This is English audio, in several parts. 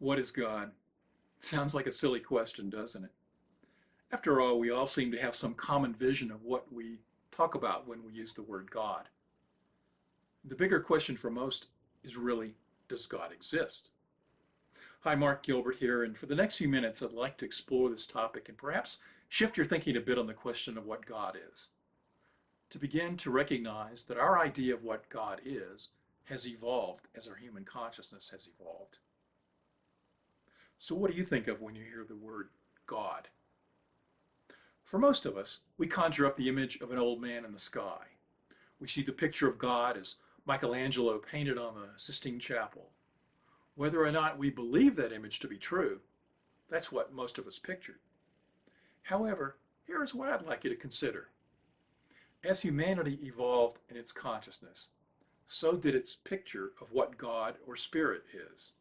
What is God? Sounds like a silly question, doesn't it? After all, we all seem to have some common vision of what we talk about when we use the word God. The bigger question for most is really, does God exist? Hi, Mark Gilbert here, and for the next few minutes, I'd like to explore this topic and perhaps shift your thinking a bit on the question of what God is. To begin to recognize that our idea of what God is has evolved as our human consciousness has evolved. So what do you think of when you hear the word God? For most of us, we conjure up the image of an old man in the sky. We see the picture of God as Michelangelo painted on the Sistine Chapel. Whether or not we believe that image to be true, that's what most of us pictured. However, here is what I'd like you to consider. As humanity evolved in its consciousness, so did its picture of what God or Spirit is.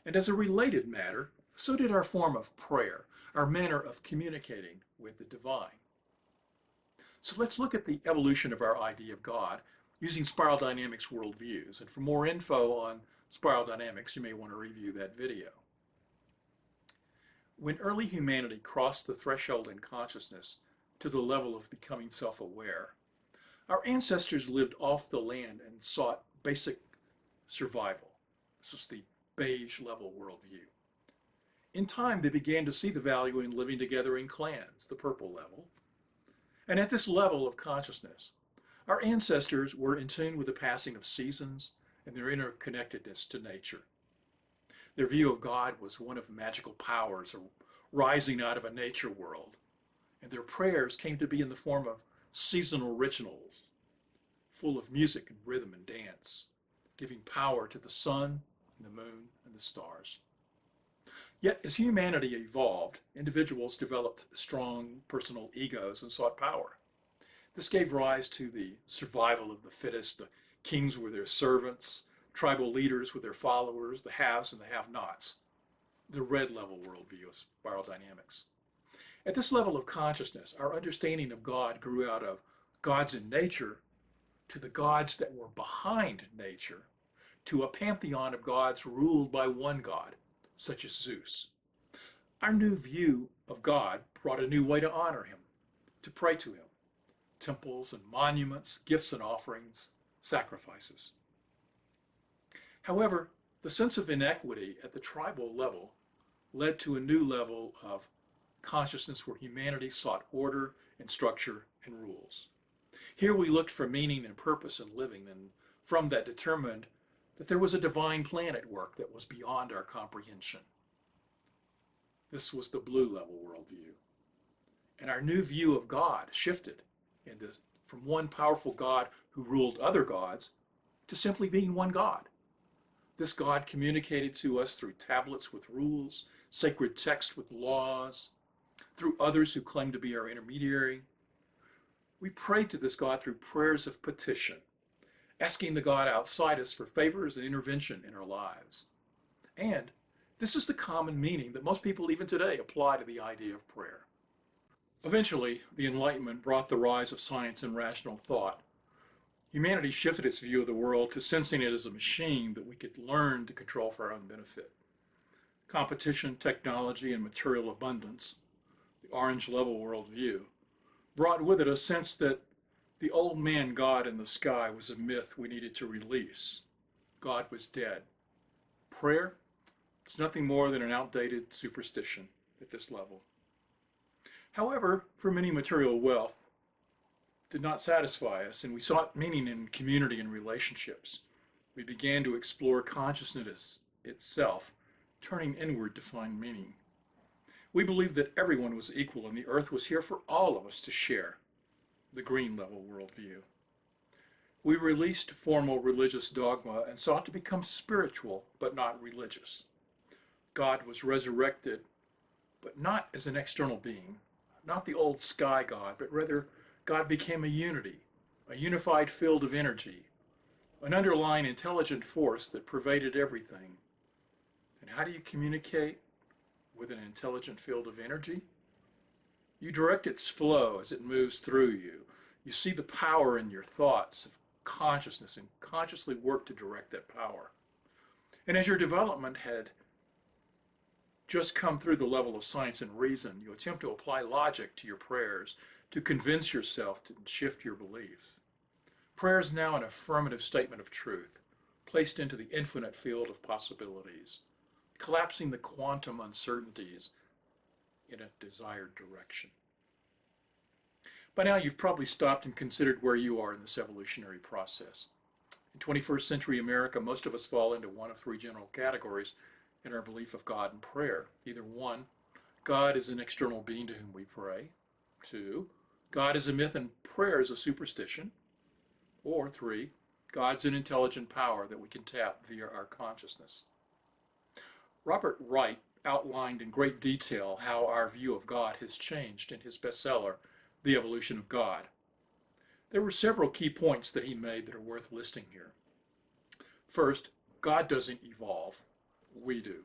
And as a related matter, so did our form of prayer, our manner of communicating with the divine. So let's look at the evolution of our idea of God using spiral dynamics worldviews. And for more info on spiral dynamics, you may want to review that video. When early humanity crossed the threshold in consciousness to the level of becoming self-aware, our ancestors lived off the land and sought basic survival. This was the beige level worldview. In time, they began to see the value in living together in clans, the purple level. And at this level of consciousness, our ancestors were in tune with the passing of seasons and their interconnectedness to nature. Their view of God was one of magical powers rising out of a nature world, and their prayers came to be in the form of seasonal rituals, full of music and rhythm and dance, giving power to the sun and the moon and the stars. Yet, as humanity evolved, individuals developed strong personal egos and sought power. This gave rise to the survival of the fittest. The kings were their servants, tribal leaders with their followers, the haves and the have-nots, the red level worldview of spiral dynamics. At this level of consciousness, our understanding of God grew out of gods in nature to the gods that were behind nature, to a pantheon of gods ruled by one God, such as Zeus. Our new view of God brought a new way to honor him, to pray to him. Temples and monuments, gifts and offerings, sacrifices. However, the sense of inequity at the tribal level led to a new level of consciousness where humanity sought order and structure and rules. Here we looked for meaning and purpose in living, and from that determined that there was a divine plan at work that was beyond our comprehension. This was the blue level worldview. And our new view of God shifted from one powerful God who ruled other gods to simply being one God. This God communicated to us through tablets with rules, sacred texts with laws, through others who claimed to be our intermediary. We prayed to this God through prayers of petition, asking the God outside us for favors and intervention in our lives. And this is the common meaning that most people even today apply to the idea of prayer. Eventually, the Enlightenment brought the rise of science and rational thought. Humanity shifted its view of the world to sensing it as a machine that we could learn to control for our own benefit. Competition, technology, and material abundance, the orange level worldview, brought with it a sense that the old man God in the sky was a myth we needed to release. God was dead. Prayer is nothing more than an outdated superstition at this level. However, for many, material wealth did not satisfy us, and we sought meaning in community and relationships. We began to explore consciousness itself, turning inward to find meaning. We believed that everyone was equal and the earth was here for all of us to share, the green level worldview. We released formal religious dogma and sought to become spiritual, but not religious. God was resurrected, but not as an external being, not the old sky God, but rather God became a unity, a unified field of energy, an underlying intelligent force that pervaded everything. And how do you communicate with an intelligent field of energy? You direct its flow as it moves through you. You see the power in your thoughts of consciousness and consciously work to direct that power. And as your development had just come through the level of science and reason. You attempt to apply logic to your prayers to convince yourself to shift your belief. Prayer is now an affirmative statement of truth, placed into the infinite field of possibilities, collapsing the quantum uncertainties in a desired direction. By now, you've probably stopped and considered where you are in this evolutionary process. In 21st century America, most of us fall into one of three general categories in our belief of God and prayer. Either one, God is an external being to whom we pray. Two, God is a myth and prayer is a superstition. Or three, God's an intelligent power that we can tap via our consciousness. Robert Wright outlined in great detail how our view of God has changed in his bestseller, The Evolution of God. There were several key points that he made that are worth listing here. First, God doesn't evolve. We do.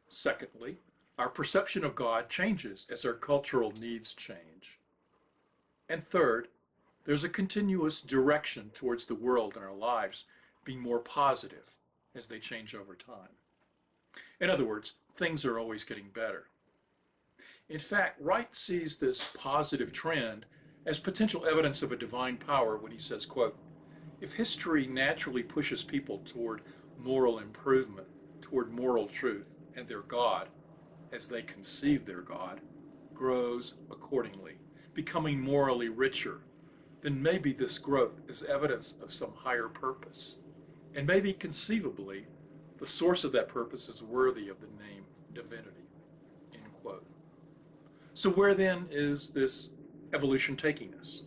Secondly, our perception of God changes as our cultural needs change. And third, there's a continuous direction towards the world and our lives being more positive as they change over time. In other words, things are always getting better. In fact, Wright sees this positive trend as potential evidence of a divine power when he says, quote, "If history naturally pushes people toward moral improvement, toward moral truth, and their God, as they conceive their God, grows accordingly, becoming morally richer, then maybe this growth is evidence of some higher purpose. And maybe conceivably, the source of that purpose is worthy of the name divinity." End quote. So where then is this evolution taking us?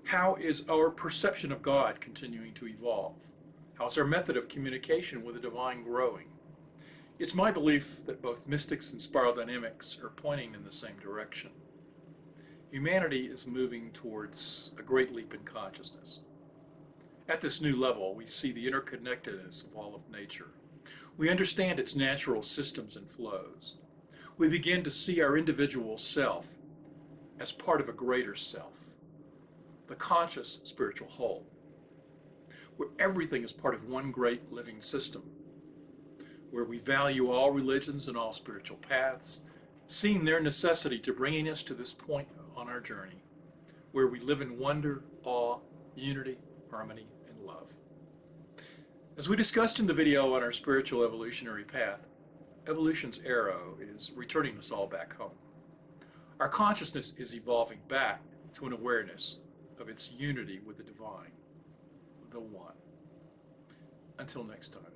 How is our perception of God continuing to evolve? How's our method of communication with the divine growing? It's my belief that both mystics and spiral dynamics are pointing in the same direction. Humanity is moving towards a great leap in consciousness. At this new level, we see the interconnectedness of all of nature. We understand its natural systems and flows. We begin to see our individual self as part of a greater self, the conscious spiritual whole, where everything is part of one great living system, where we value all religions and all spiritual paths, seeing their necessity to bringing us to this point on our journey, where we live in wonder, awe, unity, harmony, and love. As we discussed in the video on our spiritual evolutionary path, evolution's arrow is returning us all back home. Our consciousness is evolving back to an awareness of its unity with the divine, the One. Until next time.